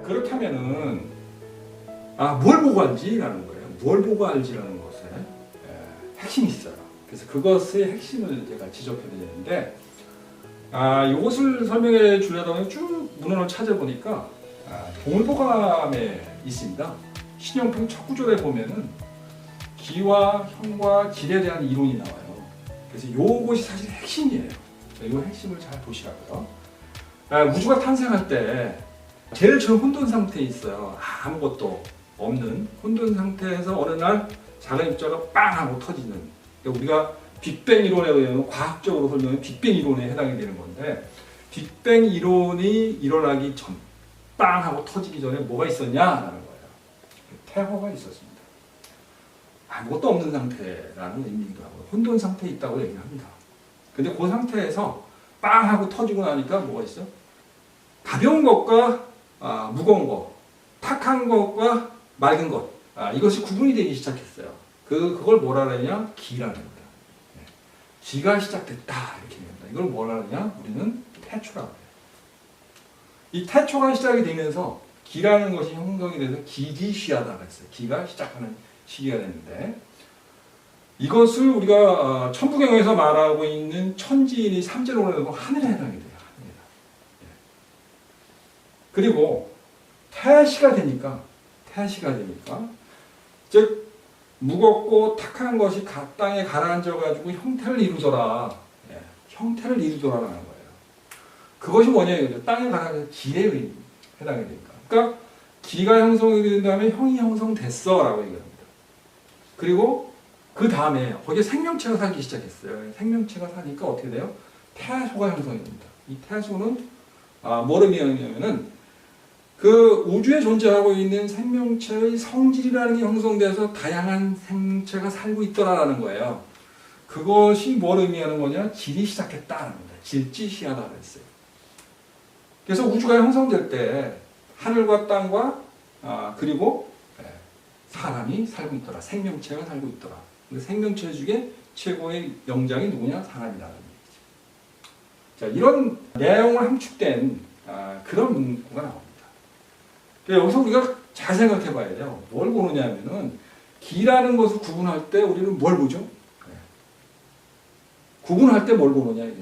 그렇다면은 뭘 보고 알지라는 거예요. 뭘 보고 알지라는 것에 핵심이 있어요. 그래서 그것의 핵심을 제가 지적해드리는데 이것을 설명해 주려다 보니 쭉 문헌을 찾아보니까 동물보감에 있습니다. 신형평 첫 구절에 보면은 기와 형과 질에 대한 이론이 나와요. 그래서 이것이 사실 핵심이에요. 이 핵심을 잘 보시라고요. 우주가 탄생할 때 제일 처음 혼돈 상태에 있어요. 아무것도 없는 혼돈 상태에서 어느 날 작은 입자가 빵 하고 터지는, 우리가 빅뱅 이론에 의하면 과학적으로 설명하면 빅뱅 이론에 해당이 되는 건데, 빅뱅 이론이 일어나기 전, 빵 하고 터지기 전에 뭐가 있었냐라는 거예요. 태호가 있었습니다. 아무것도 없는 상태라는 의미이기도 하고 혼돈 상태에 있다고 얘기를 합니다. 근데 그 상태에서 빵 하고 터지고 나니까 뭐가 있어? 가벼운 것과 무거운 것, 탁한 것과 맑은 것, 이것이 구분이 되기 시작했어요. 그걸 뭐라 그러냐? 기라는 겁니다. 기가 시작됐다 이렇게 됩니다. 이걸 뭐라 그러냐? 우리는 태초라고 해요. 이 태초가 시작이 되면서 기라는 것이 형성이 돼서 기기시하다가 했어요. 기가 시작하는 시기가 됐는데, 이것을 우리가 천부경에서 말하고 있는 천지인이 삼재로 하는 하늘에 해당이 돼요. 하늘에. 그리고 태시가 되니까 즉 무겁고 탁한 것이 땅에 가라앉아가지고 형태를 이루더라. 형태를 이루더라라는 거예요. 그것이 뭐냐면 땅에 가라앉아 기에 해당이 되니까. 그러니까 기가 형성이 된 다음에 형이 형성됐어라고 얘기합니다. 그리고 그 다음에 거기에 생명체가 살기 시작했어요. 생명체가 사니까 어떻게 돼요? 태소가 형성이 됩니다. 이 태소는 뭐를 의미하냐면은 그 우주에 존재하고 있는 생명체의 성질이라는 게 형성돼서 다양한 생명체가 살고 있더라라는 거예요. 그것이 뭘 의미하는 거냐? 질이 시작했다는 겁니다. 질지시하다 그랬어요. 그래서 우주가 형성될 때 하늘과 땅과 그리고 사람이 살고 있더라. 생명체가 살고 있더라. 생명체 중에 최고의 영장이 누구냐? 사람이라는 얘기죠. 자, 이런 내용을 함축된 그런 문구가 나옵니다. 여기서 우리가 잘 생각해 봐야 돼요. 뭘 보느냐 하면은 기라는 것을 구분할 때 우리는 뭘 보죠? 구분할 때 뭘 보느냐 이게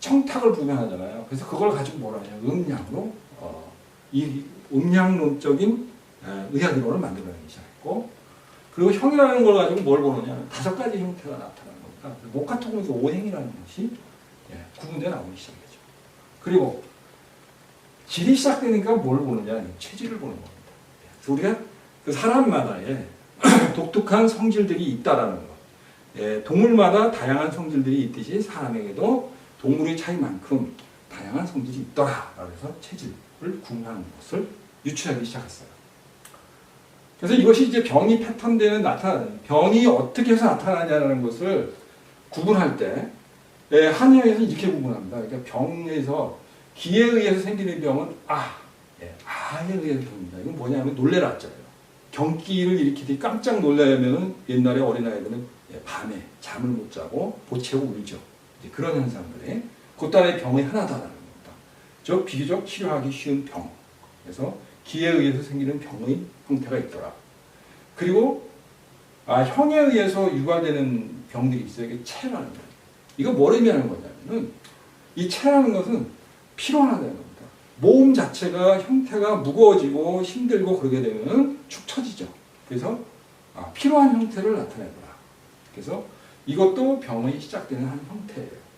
청탁을 구분하잖아요. 그래서 그걸 가지고 뭐라 하냐? 음량으로 이 음량론적인 의학이론을 만들어내기 시작했고, 그리고 형이라는 걸 가지고 뭘 보느냐? 5가지 형태가 나타나는 겁니다. 목화토금에서 오행이라는 것이 구분되어 나오기 시작했죠. 그리고 질이 시작되니까 뭘 보느냐? 체질을 보는 겁니다. 그래서 우리가 그 사람마다의 독특한 성질들이 있다라는 것. 동물마다 다양한 성질들이 있듯이 사람에게도 동물의 차이만큼 다양한 성질이 있더라. 그래서 체질을 구분하는 것을 유추하기 시작했어요. 그래서 이것이 이제 병이 패턴되는 병이 어떻게 해서 나타나냐는 것을 구분할 때 한의학에서 이렇게 구분합니다. 그러니까 병에서 기에 의해서 생기는 병은 아에 의해서 생깁니다. 이건 뭐냐면 놀래라잖아요. 경기를 일으키듯이 깜짝 놀라면은 옛날에 어린아이들은 밤에 잠을 못 자고 보채고 울죠. 이제 그런 현상들이 그따라의 병이 하나다라는 겁니다. 즉 비교적 치료하기 쉬운 병. 그래서 기에 의해서 생기는 병의 형태가 있더라. 그리고 형에 의해서 유발되는 병들이 있어요. 이게 체라는 거예요. 이거 뭘 의미하는 거냐면은 이 체라는 것은 피로하다는 겁니다. 몸 자체가 형태가 무거워지고 힘들고 그러게 되면 축 처지죠. 그래서 피로한 형태를 나타내더라. 그래서 이것도 병의 시작되는 한 형태예요.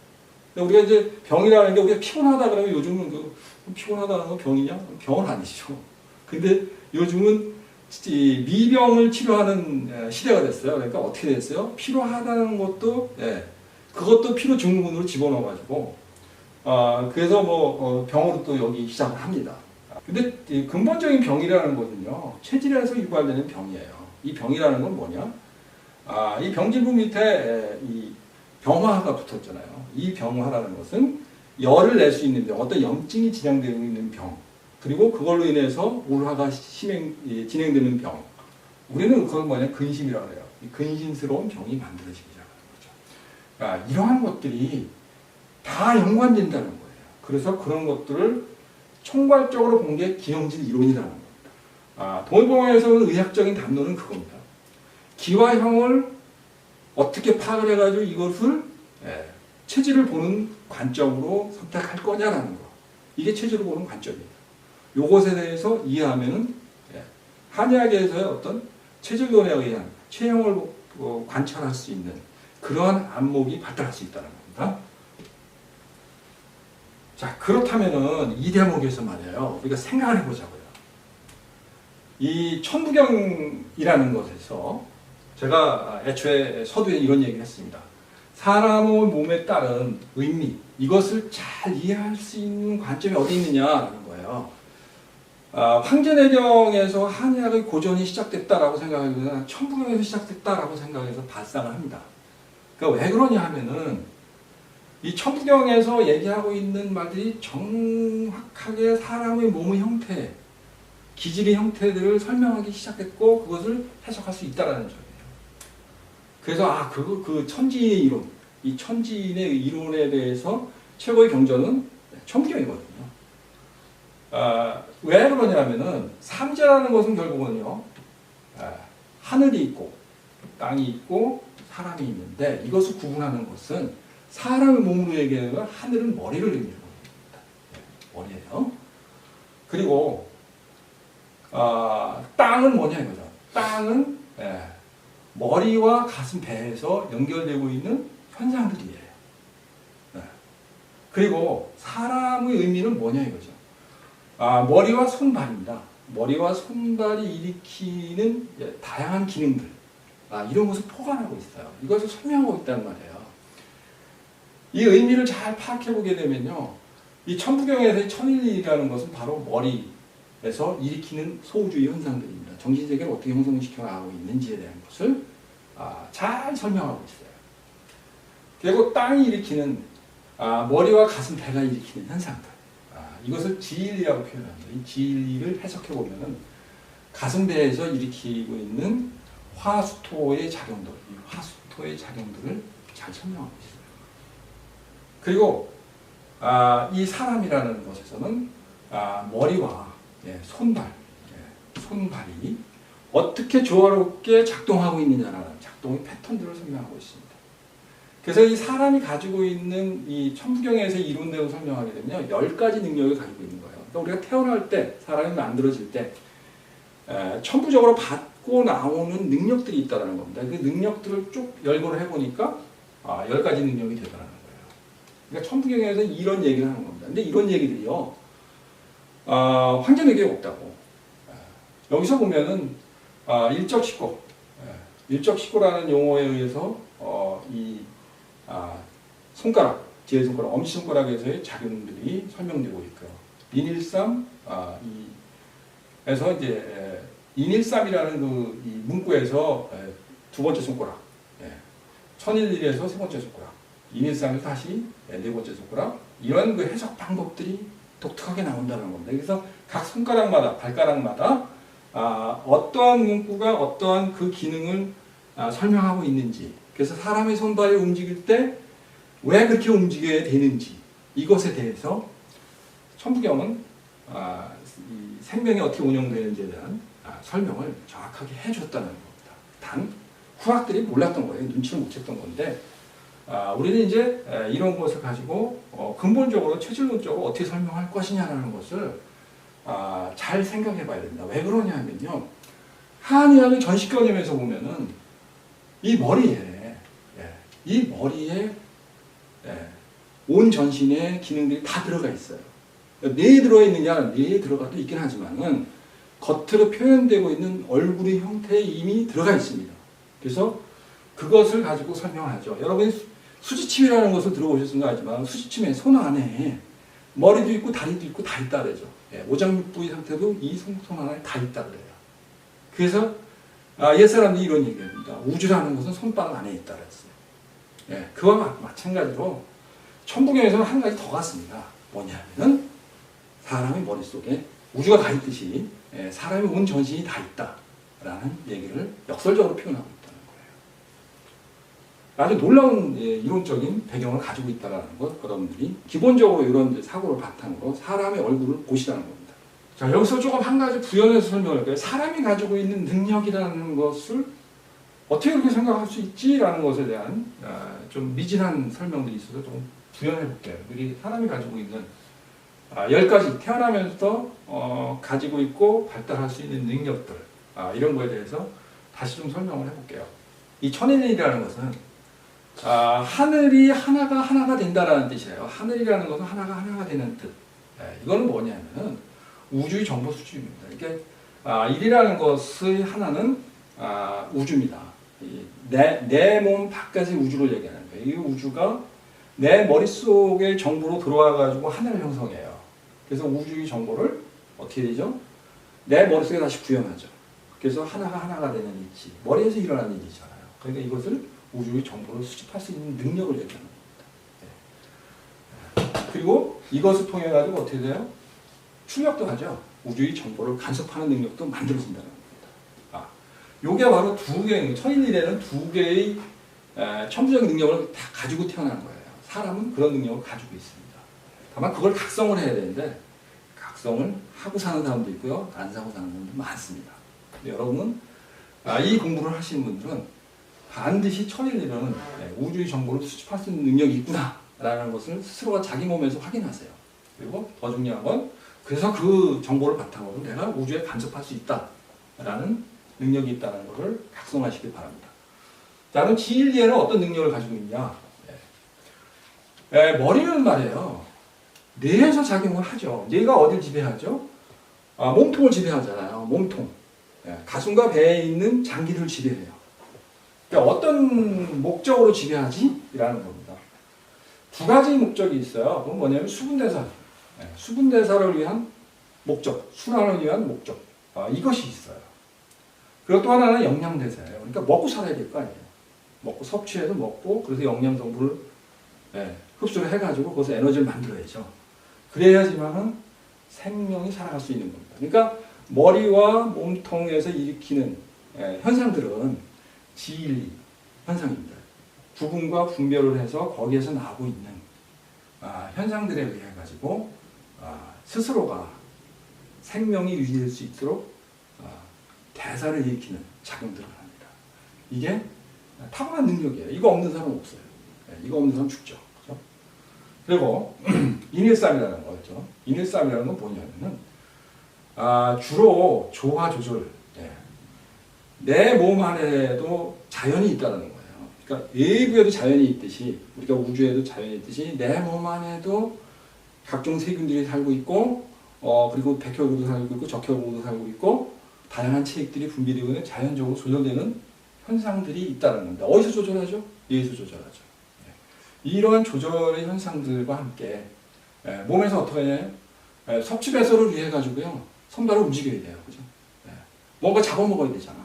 우리가 이제 병이라는 게 우리가 피곤하다 그러면 요즘은 피곤하다는 건 병이냐? 병은 아니죠. 근데 요즘은 미병을 치료하는 시대가 됐어요. 그러니까 어떻게 됐어요? 피로하다는 것도 그것도 피로 증후군으로 집어넣어가지고 그래서 병으로 또 여기 시작을 합니다. 근데 근본적인 병이라는 것은요, 체질에서 유발되는 병이에요. 이 병이라는 건 뭐냐? 이 병진부 밑에 이 병화가 붙었잖아요. 이 병화라는 것은 열을 낼 수 있는 병, 어떤 염증이 진행되고 있는 병, 그리고 그걸로 인해서 울화가 진행되는 병. 우리는 그걸 뭐냐? 근심이라고 해요. 이 근심스러운 병이 만들어지기 시작하는 거죠. 이러한 것들이 다 연관된다는 거예요. 그래서 그런 것들을 총괄적으로 본 게 기형질 이론이라는 거예요. 동의보감에서는 의학적인 담론은 그겁니다. 기와형을 어떻게 파악을 해가지고 이것을 체질을 보는 관점으로 선택할 거냐라는 거. 이게 체질을 보는 관점이에요. 요것에 대해서 이해하면은 한의학에서의 어떤 체질론에 의한 체형을 관찰할 수 있는 그러한 안목이 발달할 수 있다는 겁니다. 자, 그렇다면은 이 대목에서 말이에요. 우리가 생각을 해보자고요. 이 천부경이라는 것에서 제가 애초에 서두에 이런 얘기를 했습니다. 사람의 몸에 따른 의미, 이것을 잘 이해할 수 있는 관점이 어디 있느냐라는 거예요. 황제내경에서 한의학의 고전이 시작됐다라고 생각하기보다는 천부경에서 시작됐다라고 생각해서 발상을 합니다. 그러니까 왜 그러냐 하면은 이 천부경에서 얘기하고 있는 말들이 정확하게 사람의 몸의 형태, 기질의 형태들을 설명하기 시작했고 그것을 해석할 수 있다라는 점이에요. 그래서 그 천지의 이론, 이 천지인의 이론에 대해서 최고의 경전은 천부경이거든요. 왜 그러냐면은 삼재라는 것은 결국은요, 하늘이 있고 땅이 있고 사람이 있는데 이것을 구분하는 것은 사람의 몸으로 얘기하면 하늘은 머리를 의미하는 겁니다. 머리예요. 그리고 땅은 뭐냐 이거죠. 땅은 머리와 가슴 배에서 연결되고 있는 현상들이에요. 그리고 사람의 의미는 뭐냐 이거죠. 머리와 손발입니다. 머리와 손발이 일으키는 다양한 기능들, 이런 것을 포괄하고 있어요. 이것을 설명하고 있다는 말이에요. 이 의미를 잘 파악해 보게 되면요, 이 천부경에서의 천일이라는 것은 바로 머리에서 일으키는 소우주의 현상들입니다. 정신세계를 어떻게 형성시켜 나가고 있는지에 대한 것을 잘 설명하고 있어요. 그리고 땅이 일으키는 머리와 가슴, 배가 일으키는 현상들, 이것을 지일이라고 표현합니다. 이 지일을 해석해 보면은 가슴 배에서 일으키고 있는 화수토의 작용들, 이 화수토의 작용들을 잘 설명하고 있어요. 그리고 이 사람이라는 것에서는 머리와 손발이 어떻게 조화롭게 작동하고 있느냐라는 작동의 패턴들을 설명하고 있습니다. 그래서 이 사람이 가지고 있는 이 천부경에서 이론대로 설명하게 되면 10가지 능력을 가지고 있는 거예요. 그러니까 우리가 태어날 때, 사람이 만들어질 때 천부적으로 받고 나오는 능력들이 있다는 겁니다. 그 능력들을 쭉 열거를 해보니까 10가지 능력이 되더라는 거예요. 그러니까 천부경에서 이런 얘기를 하는 겁니다. 근데 이런 얘기들이요, 황제내경에 없다고. 여기서 보면은 일적식고, 일적식고라는 용어에 의해서 손가락, 제손가락, 엄지손가락에서의 작용들이 설명되고 있고요. 인일삼, 에서 이제 인일삼이라는 그 이 문구에서 두 번째 손가락, 천일일에서 세 번째 손가락, 인일삼에서 다시 네 번째 손가락, 이런 그 해석 방법들이 독특하게 나온다는 겁니다. 그래서 각 손가락마다, 발가락마다 어떠한 문구가 어떠한 그 기능을 설명하고 있는지, 그래서 사람의 손발이 움직일 때 왜 그렇게 움직여야 되는지, 이것에 대해서 천부경은 이 생명이 어떻게 운영되는지에 대한 설명을 정확하게 해줬다는 겁니다. 단 후학들이 몰랐던 거예요. 눈치를 못 챘던 건데, 우리는 이제 이런 것을 가지고 근본적으로 체질론적으로 어떻게 설명할 것이냐라는 것을 잘 생각해 봐야 됩니다. 왜 그러냐 하면요, 한의학의 전식 개념에서 보면은 이 머리에 온 전신의 기능들이 다 들어가 있어요. 뇌에 들어가 있느냐, 뇌에 들어가도 있긴 하지만은 겉으로 표현되고 있는 얼굴의 형태에 이미 들어가 있습니다. 그래서 그것을 가지고 설명하죠. 여러분이 수지침이라는 것을 들어보셨는가 하지만 수지침에 손 안에 머리도 있고 다리도 있고 다 있다 그러죠. 오장육부의 상태도 이 손 안에 다 있다 그래요. 그래서 옛 사람들이 이런 얘기합니다. 우주라는 것은 손바닥 안에 있다 그랬어요. 그와 마찬가지로 천부경에서는 한 가지 더 같습니다. 뭐냐면은 사람의 머릿속에 우주가 다 있듯이 사람의 온 전신이 다 있다라는 얘기를 역설적으로 표현하고 있다는 거예요. 아주 놀라운 이론적인 배경을 가지고 있다는 것, 여러분들이 기본적으로 이런 사고를 바탕으로 사람의 얼굴을 보시라는 겁니다. 자, 여기서 조금 한 가지 부연해서 설명할게요. 사람이 가지고 있는 능력이라는 것을 어떻게 그렇게 생각할 수 있지라는 것에 대한 좀 미진한 설명들이 있어서 좀 부연해 볼게요. 우리 사람이 가지고 있는 10가지 태어나면서 가지고 있고 발달할 수 있는 능력들 이런 거에 대해서 다시 좀 설명을 해볼게요. 이 천인이라는 것은 하늘이 하나가 된다라는 뜻이에요. 하늘이라는 것은 하나가 되는 뜻. 이거는 뭐냐면은 우주의 정보 수집입니다. 이게 일이라는 것의 하나는 우주입니다. 내 몸 바깥의 우주를 얘기하는 거예요. 이 우주가 내 머릿속의 정보로 들어와 가지고 하늘을 형성해요. 그래서 우주의 정보를 어떻게 되죠? 내 머릿속에 다시 구현하죠. 그래서 하나가 되는 일치. 머리에서 일어나는 일이잖아요. 그러니까 이것을 우주의 정보를 수집할 수 있는 능력을 얘기하는 겁니다. 그리고 이것을 통해 가지고 어떻게 돼요? 출력도 하죠. 우주의 정보를 간섭하는 능력도 만들어진다는 겁니다. 요게 바로 천인일에는 두 개의 천부적인 능력을 다 가지고 태어난 거예요. 사람은 그런 능력을 가지고 있습니다. 다만 그걸 각성을 해야 되는데 각성을 하고 사는 사람도 있고요. 안 하고 사는 사람도 많습니다. 여러분은 이 공부를 하시는 분들은 반드시 천인일에는 우주의 정보를 수집할 수 있는 능력이 있구나 라는 것을 스스로가 자기 몸에서 확인하세요. 그리고 더 중요한 건 그래서 그 정보를 바탕으로 내가 우주에 간섭할 수 있다라는 능력이 있다는 것을 각성하시길 바랍니다. 자, 그럼 지일리에는 어떤 능력을 가지고 있냐? 머리는 말이에요. 뇌에서 작용을 하죠. 뇌가 어딜 지배하죠? 몸통을 지배하잖아요. 몸통. 가슴과 배에 있는 장기를 지배해요. 그러니까 어떤 목적으로 지배하지? 라는 겁니다. 두 가지 목적이 있어요. 그건 뭐냐면 수분대사. 수분대사를 위한 목적, 순환을 위한 목적. 이것이 있어요. 그리고 또 하나는 영양대사예요. 그러니까 먹고 살아야 될 거 아니에요. 먹고 섭취해서 먹고 그래서 영양성분을 흡수를 해가지고 거기서 에너지를 만들어야죠. 그래야지만은 생명이 살아갈 수 있는 겁니다. 그러니까 머리와 몸통에서 일으키는 현상들은 지일리 현상입니다. 구분과 분별을 해서 거기에서 나오고 있는 현상들에 의해 가지고 스스로가 생명이 유지될 수 있도록 대사를 일으키는 작용들을 합니다. 이게 타고난 능력이에요. 이거 없는 사람은 없어요. 이거 없는 사람은 죽죠. 그렇죠? 그리고 인일삼이라는 거죠. 인일삼이라는 건 뭐냐면은 주로 조화 조절. 내 몸 안에도 자연이 있다는 거예요. 그러니까 외부에도 자연이 있듯이 우리가 우주에도 자연이 있듯이 내 몸 안에도 각종 세균들이 살고 있고 그리고 백혈구도 살고 있고 적혈구도 살고 있고 다양한 체액들이 분비되고 있는 자연적으로 조절되는 현상들이 있다는 겁니다. 어디서 조절하죠? 뇌에서 조절하죠. 이러한 조절의 현상들과 함께 몸에서 어떻게 해요? 섭취 배설을 위해 가지고요 손발을 움직여야 돼요, 그죠? 뭔가 잡아먹어야 되잖아.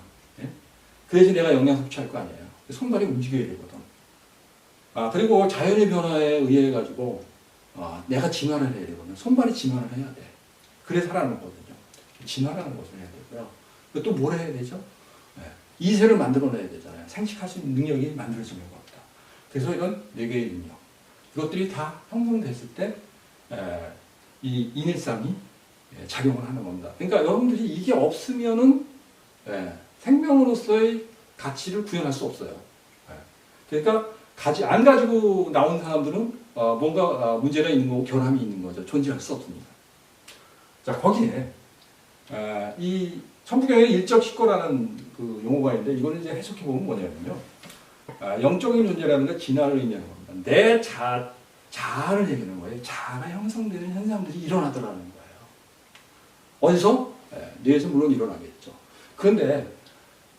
그래야지 내가 영양 섭취할 거 아니에요. 손발이 움직여야 되거든. 그리고 자연의 변화에 의해 가지고 내가 진화를 해야 되거든. 손발이 진화를 해야 돼. 그래 살아남거든요. 진화라는 것을 해야 되고요. 또 뭘 해야 되죠? 이세를 만들어내야 되잖아요. 생식할 수 있는 능력이 만들어지는 겁니다. 그래서 이런 4개의 능력, 이것들이 다 형성됐을 때 이 인일삼이 작용을 하는 겁니다. 그러니까 여러분들이 이게 없으면은 생명으로서의 가치를 구현할 수 없어요. 그러니까 안 가지고 나온 사람들은 뭔가 문제가 있는 거고 결함이 있는 거죠. 존재할 수 없습니다. 자, 거기에 이 천부경에 일적 식거라는 그 용어가 있는데 이걸 이제 해석해 보면 뭐냐면요, 영적인 존재라는 게 진화를 의미하는 겁니다. 내 자아를 얘기하는 거예요. 자아가 형성되는 현상들이 일어나더라는 거예요. 어디서? 뇌에서 물론 일어나겠죠. 그런데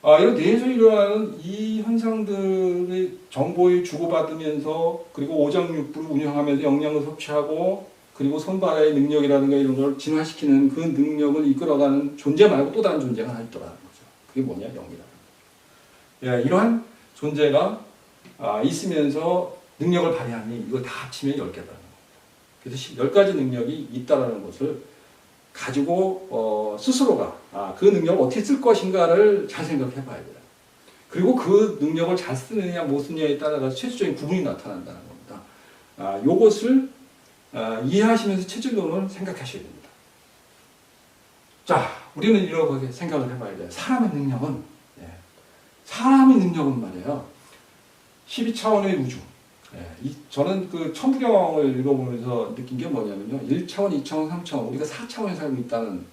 이런 뇌에서 일어나는 이 현상들의 정보를 주고받으면서 그리고 오장육부를 운영하면서 영양을 섭취하고 그리고 손발의 능력이라든가 이런 걸 진화시키는 그 능력을 이끌어가는 존재 말고 또 다른 존재가 하나 있더라는 거죠. 그게 뭐냐? 영이라는 거죠. 이러한 존재가 있으면서 능력을 발휘하니 이거 다 합치면 10개라는 겁니다. 그래서 10가지 능력이 있다는 것을 가지고 스스로가 그 능력을 어떻게 쓸 것인가를 잘 생각해 봐야 돼요. 그리고 그 능력을 잘 쓰느냐 못 쓰느냐에 따라서 최초적인 구분이 나타난다는 겁니다. 요것을 이해하시면서 체질론을 생각하셔야 됩니다. 자, 우리는 이렇게 생각을 해봐야 돼요. 사람의 능력은, 사람의 능력은 말이에요. 12차원의 우주. 저는 그 천부경을 읽어보면서 느낀 게 뭐냐면요. 1차원, 2차원, 3차원, 우리가 4차원에 살고 있다는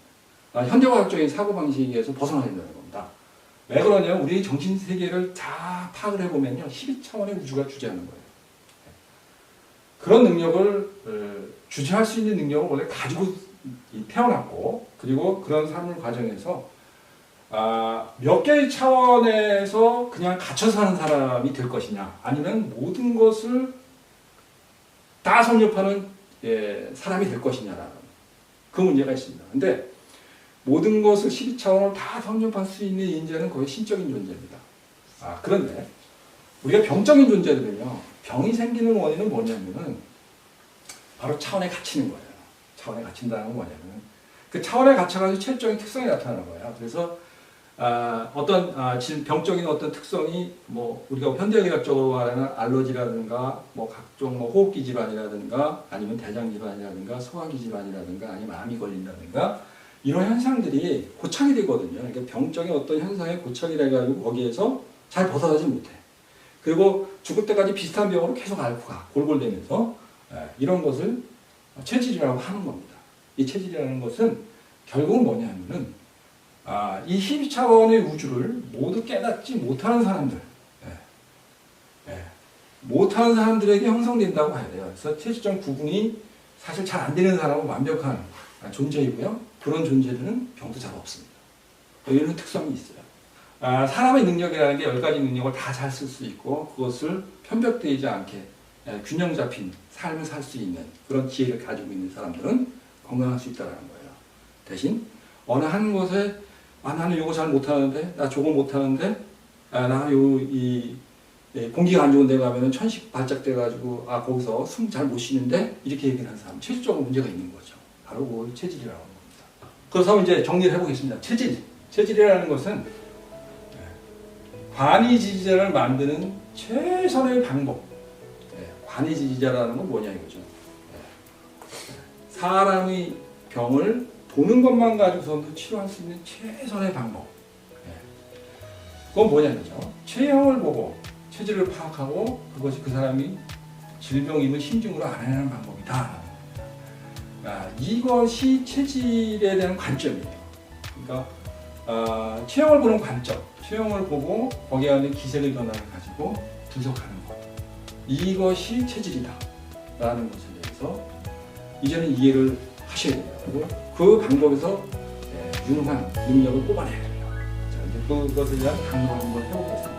현대과학적인 사고방식에서 벗어나야 된다는 겁니다. 왜 그러냐면 우리 정신세계를 다 파악을 해보면요. 12차원의 우주가 주재하는 거예요. 그런 능력을 주재할 수 있는 능력을 원래 가지고 태어났고, 그리고 그런 삶을 과정에서 몇 개의 차원에서 그냥 갇혀 사는 사람이 될 것이냐, 아니면 모든 것을 다 섭렵하는 사람이 될 것이냐라는 그 문제가 있습니다. 근데 모든 것을 12차원을 다 섭렵할 수 있는 인재는 거의 신적인 존재입니다. 그런데 우리가 병적인 존재들은요, 병이 생기는 원인은 뭐냐면은 바로 차원에 갇히는 거예요. 차원에 갇힌다는 건 뭐냐면 그 차원에 갇혀가지고 체적인 특성이 나타나는 거예요. 그래서 어떤 병적인 어떤 특성이 뭐 우리가 현대의학적으로 말하는 알러지라든가 뭐 각종 뭐 호흡기 질환이라든가 아니면 대장 질환이라든가 소화기 질환이라든가 아니면 암이 걸린다든가 이런 현상들이 고착이 되거든요. 그러니까 병적인 어떤 현상에 고착이 돼가지고 거기에서 잘 벗어나지 못해. 그리고 죽을 때까지 비슷한 병으로 계속 앓고 가. 골골대면서 이런 것을 체질이라고 하는 겁니다. 이 체질이라는 것은 결국은 뭐냐면은 이 12차원의 우주를 모두 깨닫지 못하는 사람들, 못하는 사람들에게 형성된다고 봐야 돼요. 그래서 체질적 구분이 사실 잘 안 되는 사람은 완벽한 존재이고요. 그런 존재들은 병도 잘 없습니다. 이런 특성이 있어요. 사람의 능력이라는 게 10가지 능력을 다 잘 쓸 수 있고 그것을 편벽되지 않게 균형 잡힌 삶을 살 수 있는 그런 지혜를 가지고 있는 사람들은 건강할 수 있다는 거예요. 대신 어느 한 곳에 나는 이거 잘 못하는데, 나 저거 못하는데, 공기가 안 좋은 데 가면은 천식 발작돼가지고 거기서 숨 잘 못 쉬는데 이렇게 얘기를 하는 사람 체질적으로 문제가 있는 거죠. 바로 그 체질이라고 합니다. 그래서 이제 정리를 해보겠습니다. 체질이라는 것은 관이지지자를 만드는 최선의 방법. 관이지지자라는 건 뭐냐 이거죠. 사람의 병을 보는 것만 가지고서도 치료할 수 있는 최선의 방법. 그건 뭐냐면요. 체형을 보고 체질을 파악하고 그것이 그 사람이 질병임을 심증으로 알아내는 방법이다. 이것이 체질에 대한 관점이에요. 그러니까 체형을 보는 관점, 체형을 보고 거기에 있는 기색의 변화를 가지고 분석하는 것. 이것이 체질이다. 라는 것에 대해서 이제는 이해를 하셔야 되고 그 방법에서 유능한 능력을 뽑아내야 돼요. 자, 이제 그것에 대한 강의를 한번 해보겠습니다.